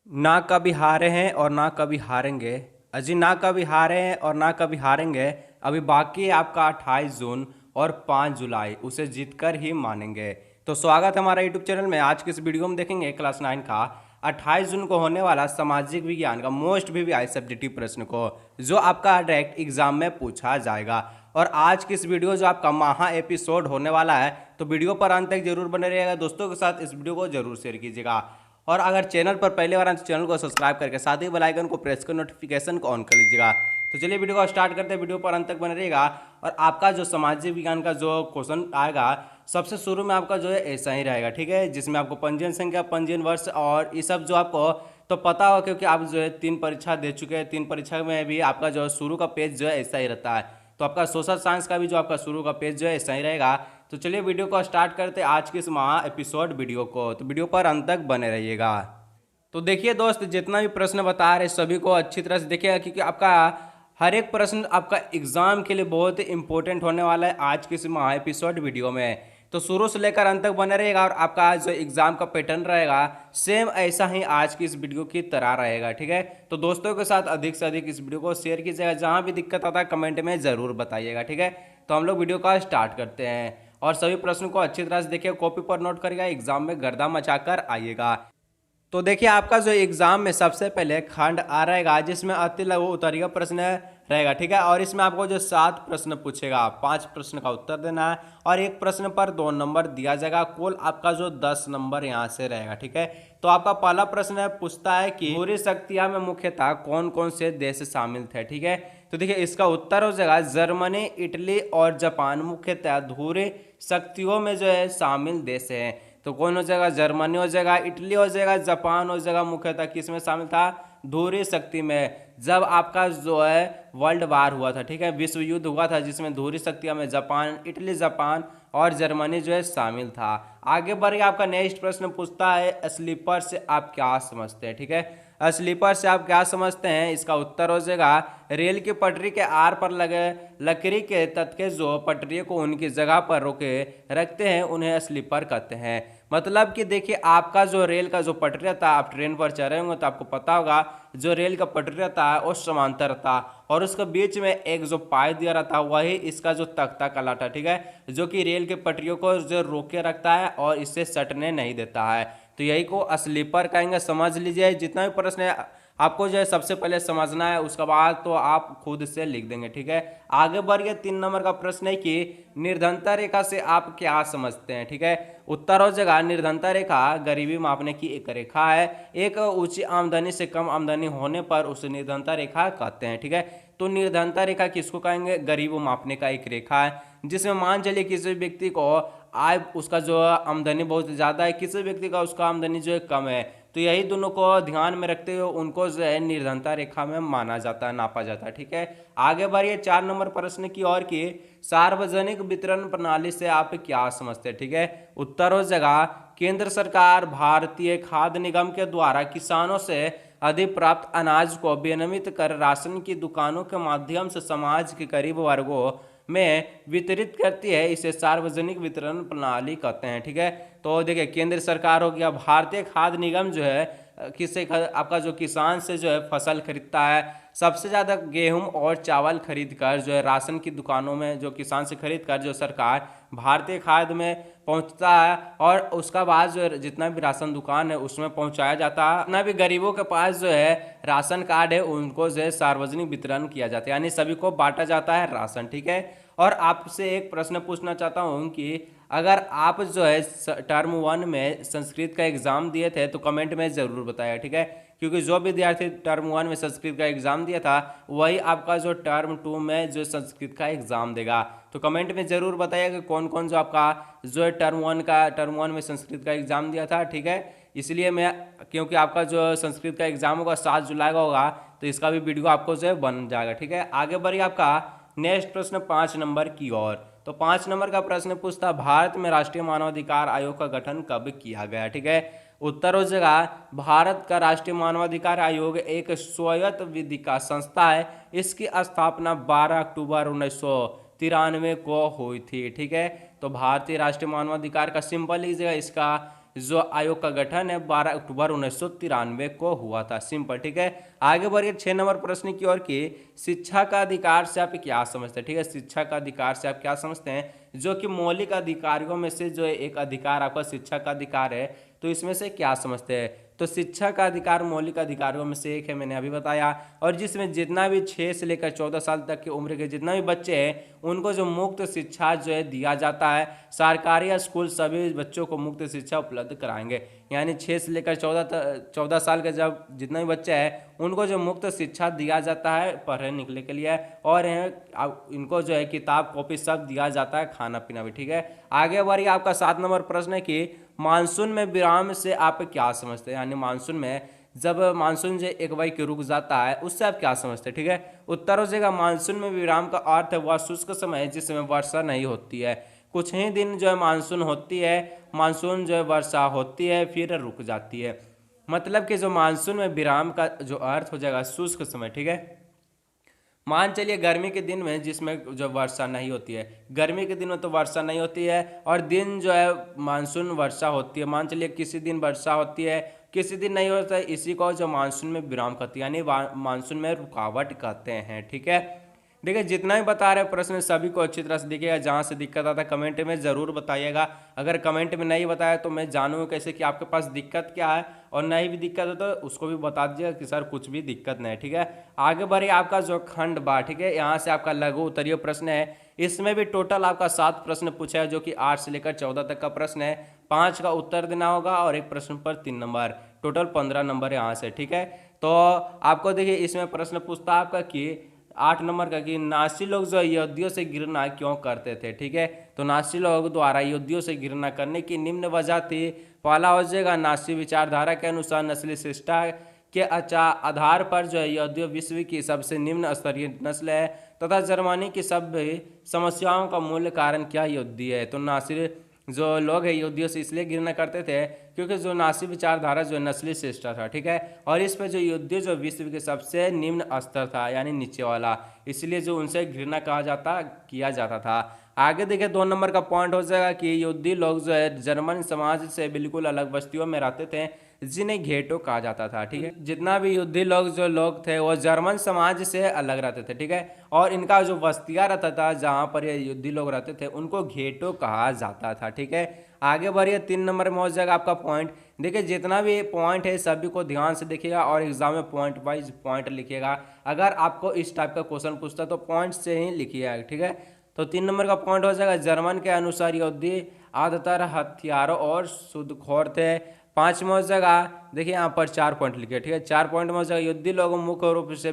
ना कभी हारे हैं और ना कभी हारेंगे। अजी ना कभी हारे हैं और ना कभी हारेंगे। अभी बाकी है आपका 28 जून और 5 जुलाई, उसे जीतकर ही मानेंगे। तो स्वागत है हमारा यूट्यूब चैनल में। आज के इस वीडियो में देखेंगे क्लास 9 का 28 जून को होने वाला सामाजिक विज्ञान का मोस्ट वीवीआई सब्जेक्टिव प्रश्न को, जो आपका डायरेक्ट एग्जाम में पूछा जाएगा। और आज की इस वीडियो जो आपका महा एपिसोड होने वाला है, तो वीडियो पर अंत तक जरूर बने रहिएगा। दोस्तों के साथ इस वीडियो को जरूर शेयर कीजिएगा। और अगर चैनल पर पहले बार आए तो चैनल को सब्सक्राइब करके साथ ही बेल आइकन को प्रेस कर नोटिफिकेशन को ऑन कर लीजिएगा। तो चलिए वीडियो को स्टार्ट करते हैं। वीडियो पर अंत तक बने रहिएगा। और आपका जो सामाजिक विज्ञान का जो क्वेश्चन आएगा, सबसे शुरू में आपका जो है ऐसा ही रहेगा, ठीक है, जिसमें आपको पंजीयन संख्या, पंजीयन वर्ष और ये सब जो आपको तो पता होगा, क्योंकि आप जो है 3 परीक्षा दे चुके हैं। 3 परीक्षा में भी आपका जो शुरू का पेज जो है ऐसा ही रहता है। तो आपका सोशल साइंस का भी जो आपका शुरू का पेज जो है ऐसा ही रहेगा। तो चलिए वीडियो को स्टार्ट करते हैं आज के इस महा एपिसोड वीडियो को। तो वीडियो पर अंत तक बने रहिएगा। तो देखिए दोस्त, जितना भी प्रश्न बता रहे सभी को अच्छी तरह से देखिएगा, क्योंकि आपका हर एक प्रश्न आपका एग्जाम के लिए बहुत ही इंपॉर्टेंट होने वाला है आज के इस महा एपिसोड वीडियो में। तो शुरू से लेकर अंत तक बने रहेगा। और आपका जो एग्जाम का पैटर्न रहेगा सेम ऐसा ही आज की इस वीडियो की तरह रहेगा, ठीक है। तो दोस्तों के साथ अधिक से अधिक इस वीडियो को शेयर कीजिएगा। जहां भी दिक्कत आता है कमेंट में जरूर बताइएगा, ठीक है। तो हम लोग वीडियो का स्टार्ट करते हैं। और सभी प्रश्नों को अच्छी तरह से देखिए, कॉपी पर नोट करिएगा, एग्जाम में गर्दा मचाकर आइएगा। तो देखिए आपका जो एग्जाम में सबसे पहले खंड आ रहेगा, जिसमें अति लघु उत्तरीय प्रश्न रहेगा, ठीक है। और इसमें आपको जो 7 प्रश्न पूछेगा, 5 प्रश्न का उत्तर देना है और एक प्रश्न पर 2 नंबर दिया जाएगा। कुल आपका जो 10 नंबर यहाँ से रहेगा, ठीक है। तो आपका पहला प्रश्न पूछता है कि धुरी शक्तियां में मुख्यतः कौन कौन से देश शामिल थे, ठीक है। तो देखिए इसका उत्तर हो जाएगा जर्मनी, इटली और जापान मुख्यतः धुरी शक्तियों में जो है शामिल देश है। तो कौन हो जाएगा? जर्मनी हो जाएगा, इटली हो जाएगा, जापान हो जाएगा। मुख्यतः किस में शामिल था? धुरी शक्ति में। जब आपका जो है वर्ल्ड वार हुआ था, ठीक है, विश्व युद्ध हुआ था, जिसमें धुरी शक्तियों में जापान, इटली, जापान और जर्मनी जो है शामिल था। आगे बढ़िए, आपका नेक्स्ट प्रश्न पूछता है स्लीपर से आप क्या समझते हैं, ठीक है। स्लीपर से आप क्या समझते हैं? इसका उत्तर हो जाएगा रेल की पटरी के आर पर लगे लकड़ी के तख्ते जो पटरी को उनकी जगह पर रोके रखते हैं, उन्हें स्लीपर कहते हैं। मतलब कि देखिए आपका जो रेल का जो पटरी रहता है, आप ट्रेन पर चढ़े होंगे तो आपको पता होगा, जो रेल का पटरी रहता है वो समांतर रहता है और उसके बीच में एक जो पाई दिया रहता है, वही इसका जो तख्ता कहलाता है, ठीक है, जो कि रेल के पटरियों को जो रोके रखता है और इससे सटने नहीं देता है। तो यही को स्लीपर कहेंगे, समझ लीजिए। जितना भी प्रश्न है आपको जो है सबसे पहले समझना है, उसके बाद तो आप खुद से लिख देंगे, ठीक है। आगे बढ़िए, 3 नंबर का प्रश्न है कि निर्धनता रेखा से आप क्या समझते हैं, ठीक है। उत्तर हो जाएगा निर्धनता रेखा गरीबी मापने की एक रेखा है। एक ऊंची आमदनी से कम आमदनी होने पर उसे निर्धनता रेखा कहते हैं, ठीक है। तो निर्धनता रेखा किसको कहेंगे? गरीब मापने का एक रेखा है, जिसमें मान चलिए किसी व्यक्ति को आय, उसका जो आमदनी बहुत ज़्यादा है, किसी व्यक्ति का उसका आमदनी जो है कम है। तो यही दोनों को ध्यान में रखते हुए उनको जो है निर्धनता रेखा में माना जाता है, नापा जाता है, ठीक है। आगे बढ़िए 4 नंबर प्रश्न की ओर की सार्वजनिक वितरण प्रणाली से आप क्या समझते हैं, ठीक है। उत्तर हो जाएगा केंद्र सरकार भारतीय खाद्य निगम के द्वारा किसानों से अधिक प्राप्त अनाज को विनियमित कर राशन की दुकानों के माध्यम से समाज के गरीब वर्गों में वितरित करती है। इसे सार्वजनिक वितरण प्रणाली कहते हैं, ठीक है। तो देखिए केंद्र सरकार हो गया, भारतीय खाद्य निगम जो है किससे आपका जो किसान से जो है फसल खरीदता है, सबसे ज़्यादा गेहूं और चावल खरीद कर जो है राशन की दुकानों में जो किसान से खरीद कर जो सरकार भारतीय खाद्य में पहुंचता है, और उसका बाद जो है जितना भी राशन दुकान है उसमें पहुंचाया जाता है। जितना भी गरीबों के पास जो है राशन कार्ड है उनको जो है सार्वजनिक वितरण किया जाता है, यानी सभी को बांटा जाता है राशन, ठीक है। और आपसे एक प्रश्न पूछना चाहता हूँ कि अगर आप जो है टर्म 1 में संस्कृत का एग्जाम दिए थे तो कमेंट में ज़रूर बताया, ठीक है, क्योंकि जो विद्यार्थी टर्म 1 में संस्कृत का एग्जाम दिया था वही आपका जो टर्म 2 में जो संस्कृत का एग्जाम देगा। तो कमेंट में ज़रूर बताइए कि कौन कौन जो आपका जो है टर्म 1 में संस्कृत का एग्जाम दिया था, ठीक है। इसलिए मैं, क्योंकि आपका जो संस्कृत का एग्जाम होगा 7 जुलाई का होगा, तो इसका भी वीडियो आपको जो है बन जाएगा, ठीक है। आगे बढ़िए, आपका नेक्स्ट प्रश्न 5 नंबर की ओर। तो 5 नंबर का प्रश्न पूछता भारत में राष्ट्रीय मानवाधिकार आयोग का गठन कब किया गया, ठीक है। उत्तर हो जाएगा भारत का राष्ट्रीय मानवाधिकार आयोग एक स्वायत्त विधिका संस्था है। इसकी स्थापना 12 अक्टूबर 1993 को हुई थी, ठीक है। तो भारतीय राष्ट्रीय मानवाधिकार का सिंबल लीजिएगा, इसका जो आयोग का गठन है 12 अक्टूबर 1993 को हुआ था। सिंपल, ठीक है। आगे बढ़िए 6 नंबर प्रश्न की ओर की, शिक्षा का अधिकार से आप क्या समझते हैं, ठीक है। शिक्षा का अधिकार से आप क्या समझते हैं, जो कि मौलिक अधिकारों में से जो एक अधिकार आपका शिक्षा का अधिकार है, तो इसमें से क्या समझते हैं। तो शिक्षा का अधिकार मौलिक अधिकारों में से एक है, मैंने अभी बताया। और जिसमें जितना भी 6 से लेकर 14 साल तक की उम्र के जितना भी बच्चे हैं उनको जो मुफ्त शिक्षा जो है दिया जाता है। सरकारी या स्कूल सभी बच्चों को मुफ्त शिक्षा उपलब्ध कराएंगे। यानी 6 से लेकर 14 साल के जब जितने भी बच्चे हैं उनको जो मुफ्त शिक्षा दिया जाता है पढ़ने निकलने के लिए, और इनको जो है किताब कॉपी सब दिया जाता है, खाना पीना भी, ठीक है। आगे बढ़िए आपका 7 नंबर प्रश्न है कि मानसून में विराम से आप क्या समझते हैं, यानी मानसून में जब मानसून जो एक बार रुक जाता है उससे आप क्या समझते हैं, ठीक है। उत्तर हो जाएगा मानसून में विराम का अर्थ है वह शुष्क समय है जिसमें वर्षा नहीं होती है। कुछ ही दिन जो है मानसून होती है, मानसून जो है वर्षा होती है फिर रुक जाती है। मतलब कि जो मानसून में विराम का जो अर्थ हो जाएगा शुष्क समय, ठीक है। मान चलिए गर्मी के दिन में जिसमें जो वर्षा नहीं होती है, गर्मी के दिन में तो वर्षा नहीं होती है और दिन जो है मानसून वर्षा होती है। मान चलिए किसी दिन वर्षा होती है किसी दिन नहीं होता है, इसी को जो मानसून में विराम कहते हैं, यानी मानसून में रुकावट कहते हैं, ठीक है। देखिए जितना भी बता रहे प्रश्न सभी को अच्छी तरह से देखिएगा, जहाँ से दिक्कत आता है कमेंट में ज़रूर बताइएगा। अगर कमेंट में नहीं बताया तो मैं जानूंगा कैसे कि आपके पास दिक्कत क्या है, और नहीं भी दिक्कत है तो उसको भी बता दीजिएगा कि सर कुछ भी दिक्कत नहीं है, ठीक है। आगे बढ़िए आपका जो खंड बा, ठीक है, यहाँ से आपका लघु उत्तरीय प्रश्न है। इसमें भी टोटल आपका 7 प्रश्न पूछा है, जो कि 8 से लेकर 14 तक का प्रश्न है। 5 का उत्तर देना होगा और एक प्रश्न पर 3 नंबर, टोटल 15 नंबर यहाँ से, ठीक है। तो आपको देखिए इसमें प्रश्न पूछता है आपका कि 8 नंबर का कि नासी लोग जो यहूदियों से घृणा क्यों करते थे, ठीक है। तो नासी लोग द्वारा यहूदियों से घृणा करने की निम्न वजह थी। पहला हो जाएगा नासी विचारधारा के अनुसार नस्ली शिष्टा के आधार पर जो है यहूदियों विश्व की सबसे निम्न स्तरीय नस्ल है तथा जर्मनी की सभी समस्याओं का मूल कारण क्या यहूदी है। तो नासिर जो लोग हैं यहूदियों से इसलिए घृणा करते थे क्योंकि जो नासी विचारधारा जो नस्ली शिष्टा था, ठीक है, और इस पे जो यहूदी जो विश्व के सबसे निम्न स्तर था यानी नीचे वाला, इसलिए जो उनसे घृणा किया जाता था। आगे देखिए 2 नंबर का पॉइंट हो जाएगा कि यहूदी लोग जो है जर्मन समाज से बिल्कुल अलग बस्तियों में रहते थे जिन्हें घेटो कहा जाता था, ठीक है। जितना भी यहूदी लोग थे वो जर्मन समाज से अलग रहते थे, ठीक है, और इनका जो बस्तियां रहता था जहाँ पर ये यहूदी लोग रहते थे उनको घेटो कहा जाता था, ठीक है। आगे बढ़िए 3 नंबर में हो जाएगा आपका पॉइंट। देखिए जितना भी पॉइंट है सभी को ध्यान से देखिएगा और एग्जाम में पॉइंट वाइज पॉइंट लिखिएगा। अगर आपको इस टाइप का क्वेश्चन पूछता है तो पॉइंट से ही लिखिएगा, ठीक है। तो 3 नंबर का पॉइंट हो जाएगा जर्मन के अनुसार यहूदी आदतर हथियारों और सूदखोर थे। 5 में हो जाएगा, देखिए यहाँ पर 4 पॉइंट लिखे, ठीक है। 4 पॉइंट में हो जाएगा यहूदी लोग मुख्य रूप से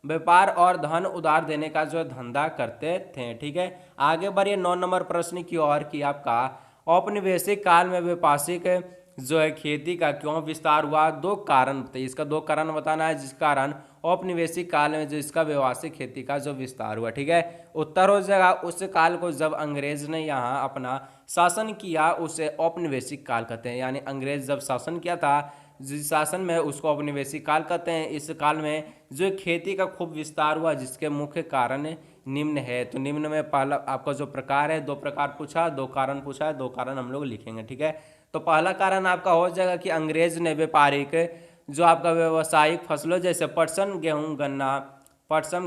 व्यापार और धन उधार देने का जो धंधा करते थे, ठीक है। आगे बढ़िए 9 नंबर प्रश्न की ओर की आपका औपनिवेशिक काल में व्यापारिक जो है खेती का क्यों विस्तार हुआ। 2 कारण बताइए, इसका 2 कारण बताना है जिस कारण औपनिवेशिक काल में जो इसका व्यवसायिक खेती का जो विस्तार हुआ, ठीक है। उत्तर हो जाएगा उस काल को जब अंग्रेज ने यहाँ अपना शासन किया उसे औपनिवेशिक काल कहते हैं, यानी अंग्रेज जब शासन किया था जिस शासन में उसको औपनिवेशिक काल कहते हैं। इस काल में जो खेती का खूब विस्तार हुआ जिसके मुख्य कारण निम्न है। तो निम्न में पहला आपका जो प्रकार है 2 प्रकार पूछा, 2 कारण पूछा है, 2 कारण हम लोग लिखेंगे, ठीक है। तो पहला कारण आपका हो जाएगा कि अंग्रेज ने व्यापारिक जो आपका व्यवसायिक फसलों जैसे पटसन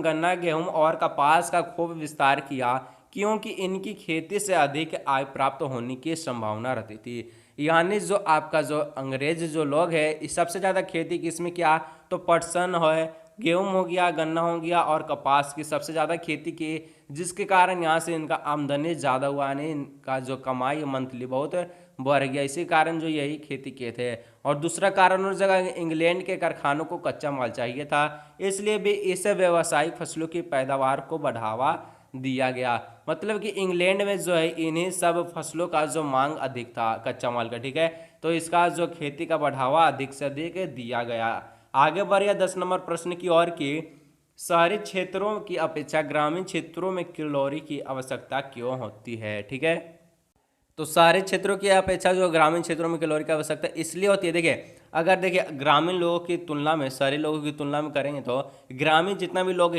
गन्ना गेहूं और कपास का खूब विस्तार किया क्योंकि इनकी खेती से अधिक आय प्राप्त होने की संभावना रहती थी। यानी जो आपका जो अंग्रेज जो लोग है सबसे ज़्यादा खेती किसमें किया, तो पटसन है, गेहूं हो गया, गन्ना हो गया और कपास की सबसे ज़्यादा खेती की, जिसके कारण यहाँ से इनका आमदनी ज़्यादा हुआ, यानी इनका जो कमाई मंथली बहुत बढ़ गया। इसी कारण जो यही खेती किए थे। और दूसरा कारण उस जगह इंग्लैंड के कारखानों को कच्चा माल चाहिए था, इसलिए भी इस व्यावसायिक फसलों की पैदावार को बढ़ावा दिया गया। मतलब कि इंग्लैंड में जो है इन्हीं सब फसलों का जो मांग अधिक था कच्चा माल का, ठीक है, तो इसका जो खेती का बढ़ावा अधिक से अधिक दिया गया। आगे बढ़िए 10 नंबर प्रश्न की ओर की शहरी क्षेत्रों की अपेक्षा ग्रामीण क्षेत्रों में कैलोरी की आवश्यकता क्यों होती है, ठीक है। तो शहरी क्षेत्रों की अपेक्षा जो ग्रामीण क्षेत्रों में कैलोरी की आवश्यकता इसलिए होती है, देखिए अगर देखिए ग्रामीण लोगों की तुलना में शहरी लोगों की तुलना में करेंगे तो ग्रामीण जितना भी लोग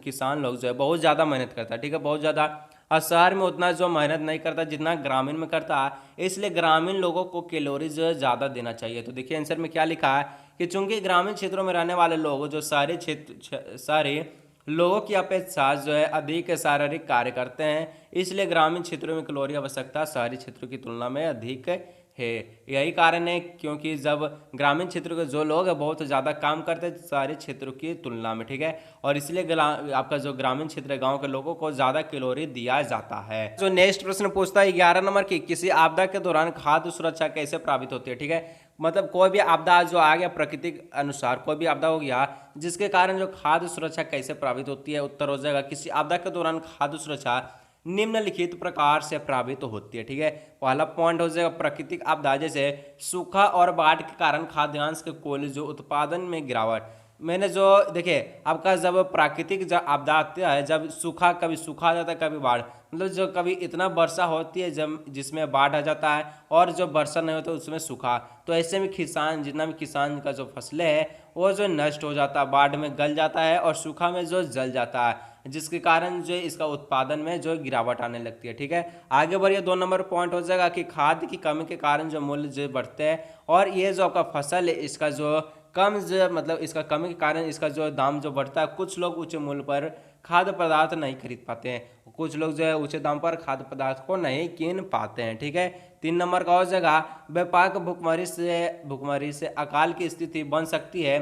किसान लोग जो है बहुत ज़्यादा मेहनत करता है, ठीक है, बहुत ज़्यादा और शहर में उतना जो मेहनत नहीं करता जितना ग्रामीण में करता है, इसलिए ग्रामीण लोगों को कैलोरी जो है ज़्यादा देना चाहिए। तो देखिए आंसर में क्या लिखा है कि चूंकि ग्रामीण क्षेत्रों में रहने वाले लोग जो शहरी लोगों की अपेक्षा जो है अधिक शारीरिक कार्य करते हैं, इसलिए ग्रामीण क्षेत्रों में कैलोरी आवश्यकता शहरी क्षेत्रों की तुलना में अधिक है। यही कारण है क्योंकि जब ग्रामीण क्षेत्र के जो लोग हैं बहुत ज़्यादा काम करते हैं शहरी क्षेत्रों की तुलना में, ठीक है, और इसलिए आपका जो ग्रामीण क्षेत्र है गाँव के लोगों को ज़्यादा कैलोरी दिया जाता है। जो नेक्स्ट प्रश्न पूछता है 11 नंबर की, किसी आपदा के दौरान खाद्य सुरक्षा कैसे प्रभावित होती है, ठीक है। मतलब कोई भी आपदा जो आ गया प्राकृतिक अनुसार कोई भी आपदा हो गया जिसके कारण जो खाद्य सुरक्षा कैसे प्रभावित होती है, उत्तर हो जाएगा किसी आपदा के दौरान खाद्य सुरक्षा निम्नलिखित प्रकार से प्रभावित होती है, ठीक है। पहला पॉइंट हो जाएगा प्राकृतिक आपदा जैसे सूखा और बाढ़ के कारण खाद्यान्न के कुल जो उत्पादन में गिरावट। मैंने जो देखिए आपका जब प्राकृतिक जब आपदा आती है, जब सूखा कभी सूखा आ जाता है कभी बाढ़, मतलब जो कभी इतना वर्षा होती है जब जिसमें बाढ़ आ जाता है और जो वर्षा नहीं होता उसमें सूखा, तो ऐसे में किसान जितना भी किसान का जो फसलें है वो जो नष्ट हो जाता है, बाढ़ में गल जाता है और सूखा में जो जल जाता है, जिसके कारण जो इसका उत्पादन में जो गिरावट आने लगती है, ठीक है। आगे बढ़िए 2 नंबर पॉइंट हो जाएगा कि खाद्य की कमी के कारण जो मूल्य जो बढ़ते हैं और ये जो आपका फसल है इसका जो कम जो मतलब इसका कमी के कारण इसका जो दाम जो बढ़ता है, कुछ लोग ऊंचे मूल्य पर खाद्य पदार्थ नहीं खरीद पाते हैं, कुछ लोग जो है ऊंचे दाम पर खाद्य पदार्थ को नहीं कीन पाते हैं, ठीक है। 3 नंबर का हो जाएगा व्यापक भुखमरी से अकाल की स्थिति बन सकती है,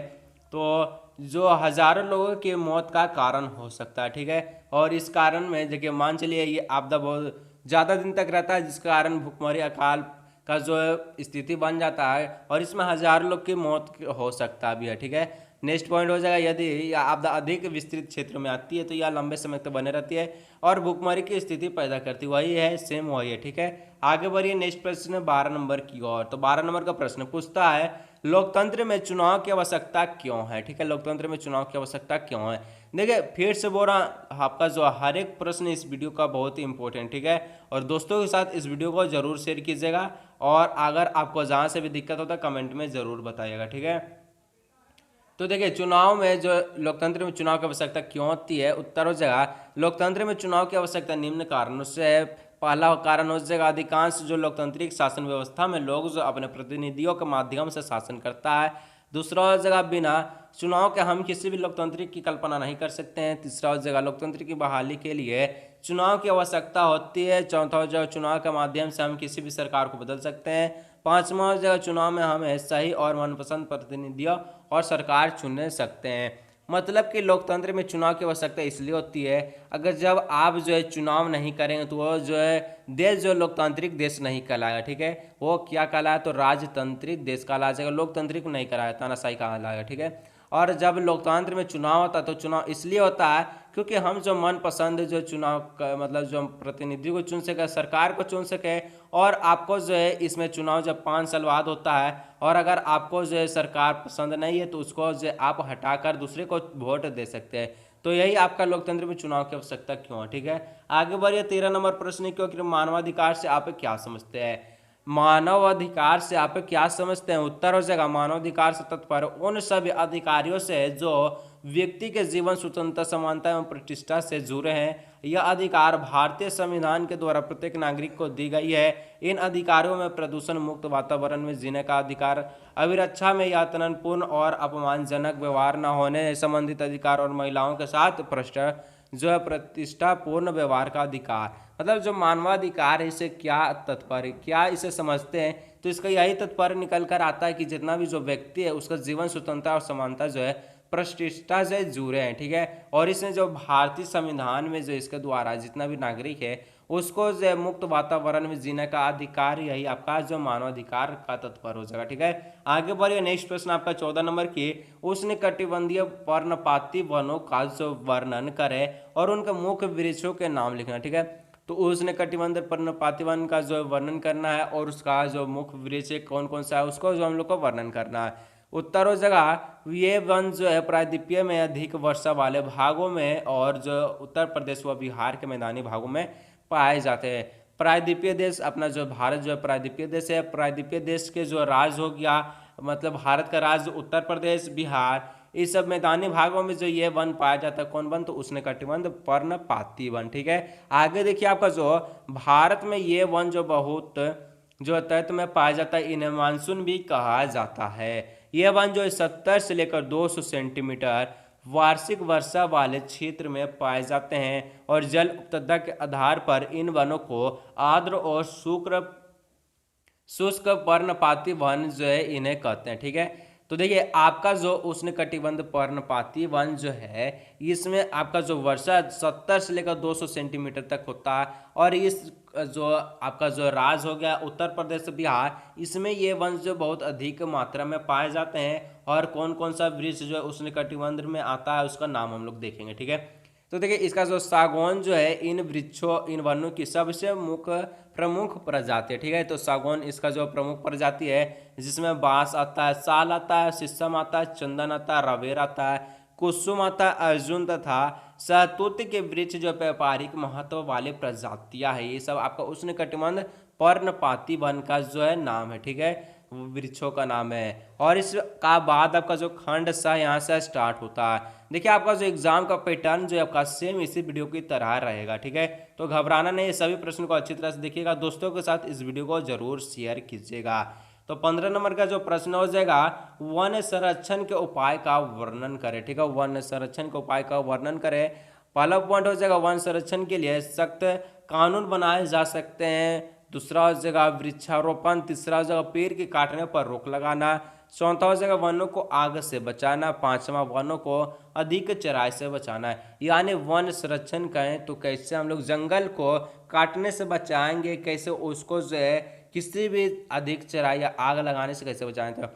तो जो हजारों लोगों की मौत का कारण हो सकता है, ठीक है। और इस कारण में देखिए मान चलिए ये आपदा बहुत ज़्यादा दिन तक रहता है जिसके कारण भुखमरी अकाल का जो स्थिति बन जाता है और इसमें हजारों लोग की मौत हो सकता भी है, ठीक है। नेक्स्ट पॉइंट हो जाएगा यदि यह आपदा अधिक विस्तृत क्षेत्र में आती है तो यह लंबे समय तक बने रहती है और भुखमरी की स्थिति पैदा करती है, वही है सेम वही है, ठीक है। आगे बढ़िए नेक्स्ट प्रश्न 12 नंबर की ओर। तो 12 नंबर का प्रश्न पूछता है लोकतंत्र में चुनाव की आवश्यकता क्यों है, ठीक है। लोकतंत्र में चुनाव की आवश्यकता क्यों है, देखिए फिर से बोल रहा आपका जो हर एक प्रश्न इस वीडियो का बहुत ही इंपॉर्टेंट, ठीक है। और दोस्तों के साथ इस वीडियो को जरूर शेयर कीजिएगा और अगर आपको जहाँ से भी दिक्कत होता है कमेंट में ज़रूर बताइएगा, ठीक है। तो देखिए चुनाव में जो लोकतंत्र में चुनाव की आवश्यकता क्यों होती है, उत्तर हो जाएगा लोकतंत्र में चुनाव की आवश्यकता निम्न कारणों से है। पहला कारण हो जाएगा अधिकांश जो लोकतांत्रिक शासन व्यवस्था में लोग जो अपने प्रतिनिधियों के माध्यम से शासन करता है। दूसरा हो जाएगा बिना चुनाव के हम किसी भी लोकतंत्र की कल्पना नहीं कर सकते हैं। तीसरा हो जाएगा लोकतंत्र की बहाली के लिए चुनाव की आवश्यकता होती है। चौथा हो जाएगा चुनाव के माध्यम से हम किसी भी सरकार को बदल सकते हैं। पांचवा हो जाएगा चुनाव में हमें सही और मनपसंद प्रतिनिधियों और सरकार चुन सकते हैं। मतलब कि लोकतंत्र में चुनाव की आवश्यकता इसलिए होती है अगर जब आप जो है चुनाव नहीं करेंगे तो वो जो है देश जो लोकतांत्रिक देश नहीं कहलाएगा, ठीक है। वो क्या कहलाया तो राजतांत्रिक देश कहलाया जाएगा, लोकतांत्रिक नहीं कहलाया तानाशाही कहलाएगा, ठीक है। और जब लोकतंत्र में चुनाव होता है तो चुनाव इसलिए होता है क्योंकि हम जो मनपसंद जो चुनाव का मतलब जो प्रतिनिधि को चुन सके, सरकार को चुन सके। और आपको जो है इसमें चुनाव जब 5 साल बाद होता है और अगर आपको जो है सरकार पसंद नहीं है तो उसको जो आप हटाकर दूसरे को वोट दे सकते हैं। तो यही आपका लोकतंत्र में चुनाव की आवश्यकता क्यों है, ठीक है। आगे बढ़िए 13 नंबर प्रश्न क्योंकि मानवाधिकार से आप क्या समझते हैं। मानव अधिकार से आप क्या समझते हैं, उत्तर हो जाएगा मानवाधिकार से तात्पर्य उन सभी अधिकारियों से जो व्यक्ति के जीवन स्वतंत्रता समानता एवं प्रतिष्ठा से जुड़े हैं। यह अधिकार भारतीय संविधान के द्वारा प्रत्येक नागरिक को दी गई है। इन अधिकारों में प्रदूषण मुक्त वातावरण में जीने का अधिकार, अभिरक्षा में यातनापूर्ण और अपमानजनक व्यवहार न होने संबंधित अधिकार और महिलाओं के साथ जो है प्रतिष्ठापूर्ण व्यवहार का अधिकार। मतलब जो मानवाधिकार है इसे क्या तात्पर्य क्या इसे समझते हैं तो इसका यही तात्पर्य निकल कर आता है कि जितना भी जो व्यक्ति है उसका जीवन स्वतंत्रता और समानता जो है प्रतिष्ठा से जुड़े हैं, ठीक है। और इसमें जो भारतीय संविधान में जो इसके द्वारा जितना भी नागरिक है उसको जो मुक्त वातावरण में जीने का अधिकार, यही आपका जो मानवाधिकार का तात्पर्य हो जाएगा, ठीक है। आगे बढ़िए नेक्स्ट प्रश्न आपका 14 नंबर की उष्णकटिबंधीय पर्णपाती वनों का जो वर्णन करे और उनके मुख्य वृक्षों के नाम लिखना, ठीक है। तो उष्णकटिबंधीय पर्णपाती वन का जो वर्णन करना है और उसका जो मुख्य वृक्ष कौन कौन सा है उसको जो हम लोग को वर्णन करना है। उत्तर हो जाएगा ये वन जो है प्रायद्वीपीय में अधिक वर्षा वाले भागों में और जो उत्तर प्रदेश व बिहार के मैदानी भागों में पाए जाते हैं। प्रायद्वीपीय देश अपना जो भारत जो है प्रायद्वीपीय देश है। प्रायद्वीपीय देश के जो राज्य हो गया मतलब भारत का राज्य उत्तर प्रदेश, बिहार, इस सब मैदानी भागों में जो ये वन पाया जाता है, कौन वन? तो उष्णकटिबंध पर्णपाती वन। ठीक है, आगे देखिए आपका जो भारत में ये वन जो बहुत जो तट में पाया जाता है, इन्हें मानसून भी कहा जाता है। यह वन जो 70 से लेकर 200 सेंटीमीटर वार्षिक वर्षा वाले क्षेत्र में पाए जाते हैं और जल उपलब्धता के आधार पर इन वनों को आर्द्र और शुष्क पर्णपाती वन जो है इन्हें कहते हैं। ठीक है, तो देखिए आपका जो उष्णकटिबंध पर्णपाती वन जो है इसमें आपका जो वर्षा 70 से लेकर 200 सेंटीमीटर तक होता है और इस जो आपका जो राज्य हो गया उत्तर प्रदेश, बिहार, इसमें ये वन जो बहुत अधिक मात्रा में पाए जाते हैं। और कौन कौन सा वृक्ष जो है उष्णकटिबंध में आता है उसका नाम हम लोग देखेंगे। ठीक है, तो देखिए इसका जो सागौन जो है इन वृक्षों, इन वनों की सबसे मुख्य प्रमुख प्रजाति है। ठीक है, तो सागौन इसका जो प्रमुख प्रजाति है जिसमें बांस आता है, साल आता है, शीशम आता है, चंदन आता है, रवेर आता है, कुसुम आता है, अर्जुन तथा शहतूत के वृक्ष जो व्यापारिक महत्व वाले प्रजातियां है। ये सब आपका उष्णकटिबंध पर्णपाती वन का जो है नाम है। ठीक है, वृक्षों का नाम है। और इसका बाद आपका जो खंड सा यहाँ से स्टार्ट होता है। देखिए आपका जो एग्जाम का पैटर्न जो आपका सेम इसी वीडियो की तरह रहेगा। ठीक है, तो घबराना नहीं, सभी प्रश्नों को अच्छी तरह से देखिएगा, दोस्तों के साथ इस वीडियो को जरूर शेयर कीजिएगा। तो 15 नंबर का जो प्रश्न हो जाएगा, वन संरक्षण के उपाय का वर्णन करें। ठीक है, वन संरक्षण के उपाय का वर्णन करें। पहला पॉइंट हो जाएगा वन संरक्षण के लिए सख्त कानून बनाए जा सकते हैं। दूसरा हो जाएगा वृक्षारोपण। तीसरा हो जाएगा पेड़ के काटने पर रोक लगाना। चौथा हो जाएगा वनों को आग से बचाना। पांचवा वनों को अधिक चराई से बचाना है। यानी वन संरक्षण कहें तो कैसे हम लोग जंगल को काटने से बचाएंगे, कैसे उसको जो है किसी भी अधिक चराई या आग लगाने से कैसे बचाएंगे।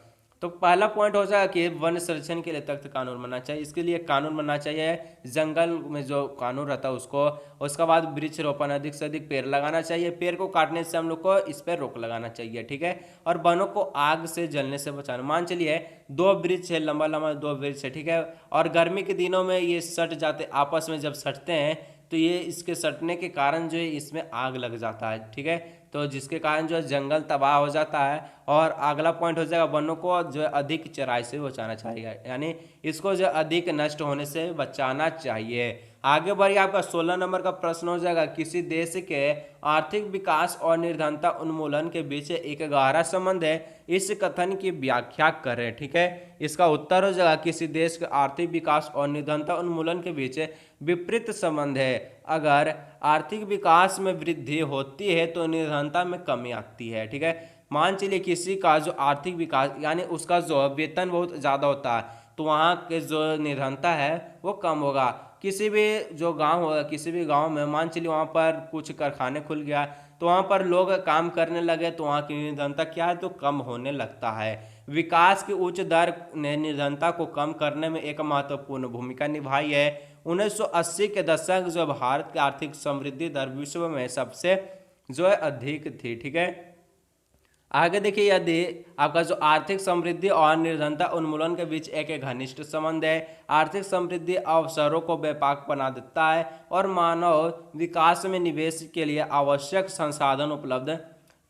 तो पहला पॉइंट हो जाएगा कि वन संरक्षण के लिए सख्त कानून बनना चाहिए। इसके लिए कानून बनना चाहिए जंगल में जो कानून रहता है उसको। उसके बाद वृक्ष रोपण, अधिक से अधिक पेड़ लगाना चाहिए। पेड़ को काटने से हम लोग को इस पर रोक लगाना चाहिए। ठीक है, और वनों को आग से जलने से बचाना। मान चलिए 2 वृक्ष है, लंबा लंबा 2 वृक्ष है। ठीक है, और गर्मी के दिनों में ये सट जाते, आपस में जब सटते हैं तो ये इसके सटने के कारण जो है इसमें आग लग जाता है। ठीक है, तो जिसके कारण जो है जंगल तबाह हो जाता है। और अगला पॉइंट हो जाएगा वनों को जो है अधिक चराई से बचाना चाहिए, यानी इसको जो अधिक नष्ट होने से बचाना चाहिए। आगे बढ़िए, आपका 16 नंबर का प्रश्न हो जाएगा, किसी देश के आर्थिक विकास और निर्धनता उन्मूलन के बीच एक गहरा संबंध है, इस कथन की व्याख्या करें। ठीक है, इसका उत्तर हो जाएगा किसी देश के आर्थिक विकास और निर्धनता उन्मूलन के बीच विपरीत संबंध है। अगर आर्थिक विकास में वृद्धि होती है तो निर्धनता में कमी आती है। ठीक है, मान चलिए किसी का जो आर्थिक विकास यानी उसका जो वेतन बहुत ज़्यादा होता है तो वहाँ के जो निर्धनता है वो कम होगा। किसी भी जो गांव होगा, किसी भी गांव में मान चलिए वहाँ पर कुछ कारखाने खुल गया तो वहाँ पर लोग काम करने लगे तो वहाँ की निर्धनता क्या है तो कम होने लगता है। विकास की उच्च दर ने निर्धनता को कम करने में एक महत्वपूर्ण भूमिका निभाई है। 1980 के दशक जो भारत की आर्थिक समृद्धि दर विश्व में सबसे जो है अधिक थी। ठीक है, आगे देखिए, यदि आपका जो आर्थिक समृद्धि और निर्धनता उन्मूलन के बीच एक घनिष्ठ संबंध है। आर्थिक समृद्धि अवसरों को व्यापक बना देता है और मानव विकास में निवेश के लिए आवश्यक संसाधन उपलब्ध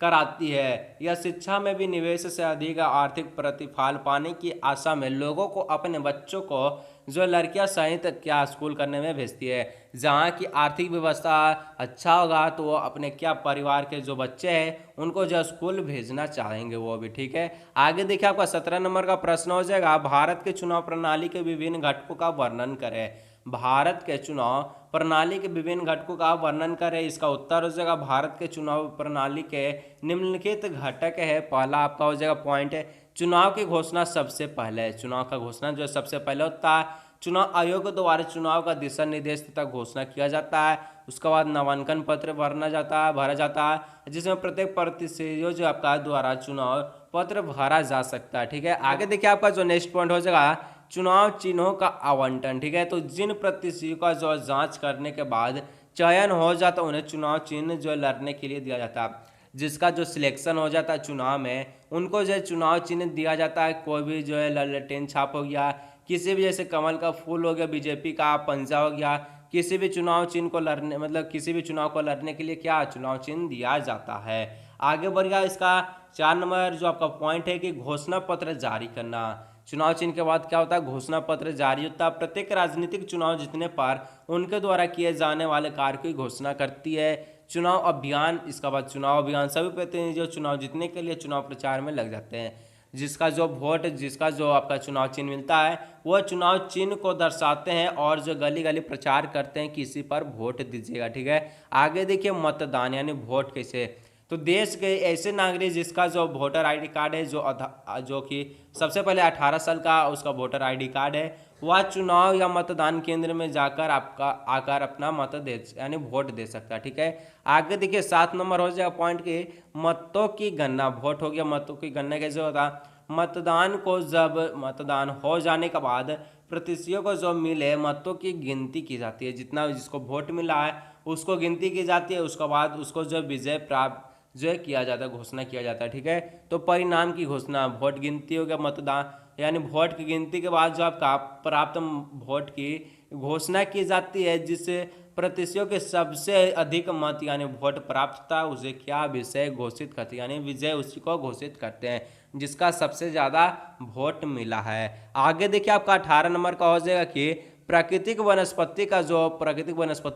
कराती है। यह शिक्षा में भी निवेश से अधिक आर्थिक प्रतिफल पाने की आशा में लोगों को अपने बच्चों को जो लड़कियां सहित क्या स्कूल करने में भेजती है। जहाँ की आर्थिक व्यवस्था अच्छा होगा तो वो अपने क्या परिवार के जो बच्चे हैं उनको जो स्कूल भेजना चाहेंगे वो भी। ठीक है, आगे देखिए आपका 17 नंबर का प्रश्न हो जाएगा, भारत के चुनाव प्रणाली के विभिन्न घटकों का वर्णन करें। भारत के चुनाव प्रणाली के विभिन्न घटकों का वर्णन करें। इसका उत्तर हो जाएगा भारत के चुनाव प्रणाली के निम्नलिखित घटक है। पहला आपका हो जाएगा पॉइंट है चुनाव की घोषणा सबसे पहले। चुनाव का घोषणा जो सबसे पहले होता है, चुनाव आयोग द्वारा चुनाव का दिशा निर्देश तथा घोषणा किया जाता है। उसके बाद नामांकन पत्र भरा जाता है जिसमें प्रत्येक प्रत्याशी जो आपका द्वारा चुनाव पत्र भरा जा सकता है। ठीक है, आगे देखिए आपका जो नेक्स्ट पॉइंट हो जाएगा चुनाव चिन्हों का आवंटन। ठीक है, तो जिन प्रत्याशियों का जो जांच करने के बाद चयन हो जाता है उन्हें चुनाव चिन्ह जो लड़ने के लिए दिया जाता है। जिसका जो सिलेक्शन हो जाता है चुनाव में उनको जो है चुनाव चिन्ह दिया जाता है। कोई भी जो है ललटेन छाप हो गया, किसी भी जैसे कमल का फूल हो गया, बीजेपी का पंजा हो गया, किसी भी चुनाव चिन्ह को लड़ने किसी भी चुनाव को लड़ने के लिए क्या चुनाव चिन्ह दिया जाता है। आगे बढ़ गया, इसका 4 नंबर जो आपका पॉइंट है कि घोषणा पत्र जारी करना। चुनाव चिन्ह के बाद क्या होता है, घोषणा पत्र जारी होता है। प्रत्येक राजनीतिक चुनाव जीतने पर उनके द्वारा किए जाने वाले कार्य की घोषणा करती है। चुनाव अभियान, इसका बाद चुनाव अभियान, सभी प्रतिनिधि जो चुनाव जीतने के लिए चुनाव प्रचार में लग जाते हैं। जिसका जो आपका चुनाव चिन्ह मिलता है वह चुनाव चिन्ह को दर्शाते हैं और जो गली गली प्रचार करते हैं किसी पर वोट दीजिएगा। ठीक है, आगे देखिए मतदान यानी वोट कैसे। तो देश के ऐसे नागरिक जिसका जो वोटर आईडी कार्ड है, जो कि सबसे पहले 18 साल का उसका वोटर आईडी कार्ड है, वह चुनाव या मतदान केंद्र में जाकर आकर अपना मत दे यानी वोट दे सकता है। ठीक है, आगे देखिए 7 नंबर हो जाएगा पॉइंट के मतों की गणना। वोट हो गया, मतों की गणना कैसे होता, मतदान को जब मतदान हो जाने के बाद प्रत्याशियों को जो मिले मतों की गिनती की जाती है। जितना जिसको वोट मिला है उसको गिनती की जाती है, उसके बाद उसको जो विजय प्राप्त जो है किया जाता है, घोषणा किया जाता है। ठीक है, तो परिणाम की घोषणा, वोट गिनती हो गया, मतदान यानी वोट की गिनती के बाद जो आपका प्राप्त वोट की घोषणा की जाती है, जिससे प्रत्याशियों के सबसे अधिक मत यानी वोट प्राप्त था उसे क्या विषय घोषित करते हैं, यानी विजय उसी को घोषित करते हैं जिसका सबसे ज़्यादा वोट मिला है। आगे देखिए आपका 18 नंबर का हो जाएगा कि प्राकृतिक वनस्पति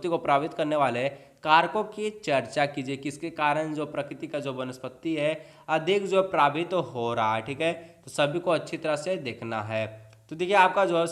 को प्रभावित करने वाले कारकों की चर्चा कीजिए। किसके कारण जो प्रकृति का जो वनस्पति है अधिक जो प्रभावित हो रहा है। ठीक है, तो सभी को अच्छी तरह से देखना है। तो देखिए आपका जो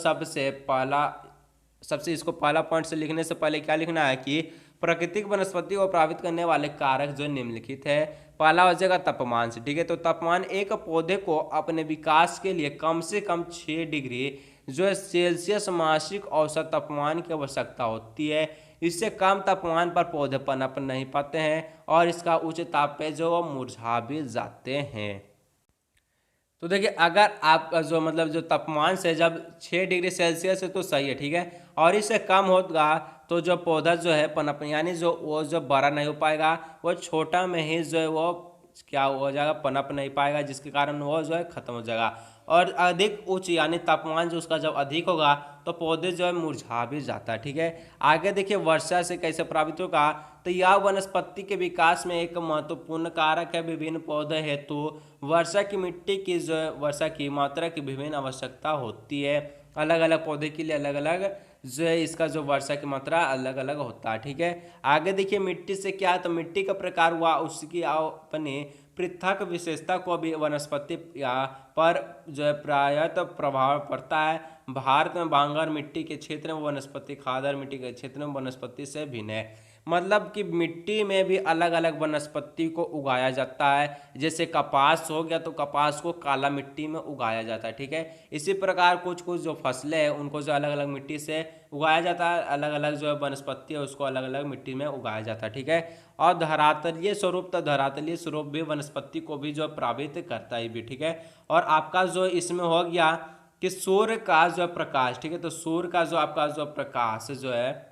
सबसे इसको पहला पॉइंट से लिखने से पहले क्या लिखना है कि प्राकृतिक वनस्पति को प्रभावित करने वाले कारक जो निम्नलिखित है। पहला हो जाएगा तापमान से। ठीक है, तो तापमान एक पौधे को अपने विकास के लिए कम से कम 6 डिग्री जो है सेल्सियस मासिक औसत तापमान की आवश्यकता होती है। इससे कम तापमान पर पौधे पनप नहीं पाते हैं और इसका उच्च ताप पे जो वो मुरझा भी जाते हैं। तो देखिए अगर आपका जो तापमान से जब 6 डिग्री सेल्सियस है तो सही है। ठीक है, और इससे कम होगा तो जो पौधा जो है पनप यानी जो बड़ा नहीं हो पाएगा, वो छोटा में ही जो है वो क्या हो जाएगा, पनप नहीं पाएगा, जिसके कारण वो जो है खत्म हो जाएगा। और अधिक उच्च यानी तापमान जो उसका जब अधिक होगा तो पौधे जो है मुरझा भी जाता है। ठीक है, आगे देखिए वर्षा से कैसे प्रभावित होगा। तो यह वनस्पति के विकास में एक महत्वपूर्ण कारक है। विभिन्न पौधे हेतु वर्षा की मात्रा की विभिन्न आवश्यकता होती है। अलग अलग पौधे के लिए अलग अलग जो है इसका जो वर्षा की मात्रा अलग अलग होता है। ठीक है, आगे देखिए मिट्टी से क्या है, तो मिट्टी का प्रकार हुआ उसकी अपनी पृथक विशेषता को भी वनस्पति पर जो है प्रायः प्रभाव पड़ता है। भारत में बांगर मिट्टी के क्षेत्र में वनस्पति खादर मिट्टी के क्षेत्र में वनस्पति से भिन्न है। मतलब कि मिट्टी में भी अलग अलग वनस्पति को उगाया जाता है। जैसे कपास हो गया तो कपास को काला मिट्टी में उगाया जाता है। ठीक है, इसी प्रकार कुछ जो फसलें हैं उनको जो अलग अलग मिट्टी से उगाया जाता है, अलग अलग जो वनस्पति है उसको अलग अलग मिट्टी में उगाया जाता है। ठीक है, और धरातलीय स्वरूप भी वनस्पति को भी जो प्रभावित करता है भी। ठीक है, और आपका जो इसमें हो गया कि सूर्य का जो प्रकाश। ठीक है, तो सूर्य का जो आपका जो प्रकाश जो है,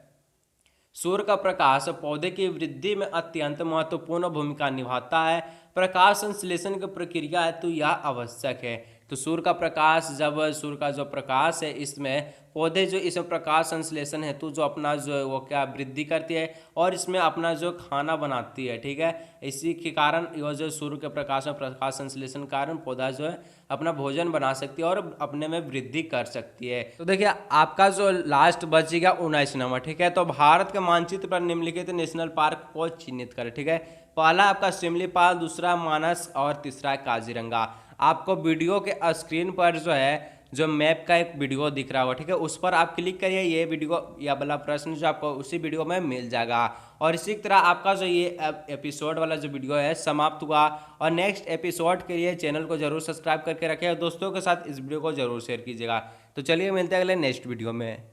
सूर्य का प्रकाश पौधे की वृद्धि में अत्यंत महत्वपूर्ण भूमिका निभाता है। प्रकाश संश्लेषण की प्रक्रिया है तो यह आवश्यक है। तो सूर्य का जो प्रकाश है इसमें पौधे जो इसमें प्रकाश संश्लेषण हेतु जो अपना जो वो क्या वृद्धि करती है और इसमें अपना जो खाना बनाती है। ठीक है, इसी के कारण यह जो सूर्य के प्रकाश में प्रकाश संश्लेषण कारण पौधा जो है अपना भोजन बना सकती है और अपने में वृद्धि कर सकती है। तो देखिए आपका जो लास्ट बचेगा 19 नंबर। ठीक है, तो भारत के मानचित्र पर निम्नलिखित नेशनल पार्क को चिन्हित करें। ठीक है, पहला आपका शिमलीपाल, दूसरा मानस और तीसरा काजीरंगा। आपको वीडियो के स्क्रीन पर जो है जो मैप का एक वीडियो दिख रहा होगा। ठीक है, उस पर आप क्लिक करिए, ये वीडियो या वाला प्रश्न जो आपको उसी वीडियो में मिल जाएगा। और इसी तरह आपका जो ये एपिसोड वाला जो वीडियो है समाप्त हुआ। और नेक्स्ट एपिसोड के लिए चैनल को जरूर सब्सक्राइब करके रखें और दोस्तों के साथ इस वीडियो को जरूर शेयर कीजिएगा। तो चलिए मिलते हैं अगले नेक्स्ट वीडियो में।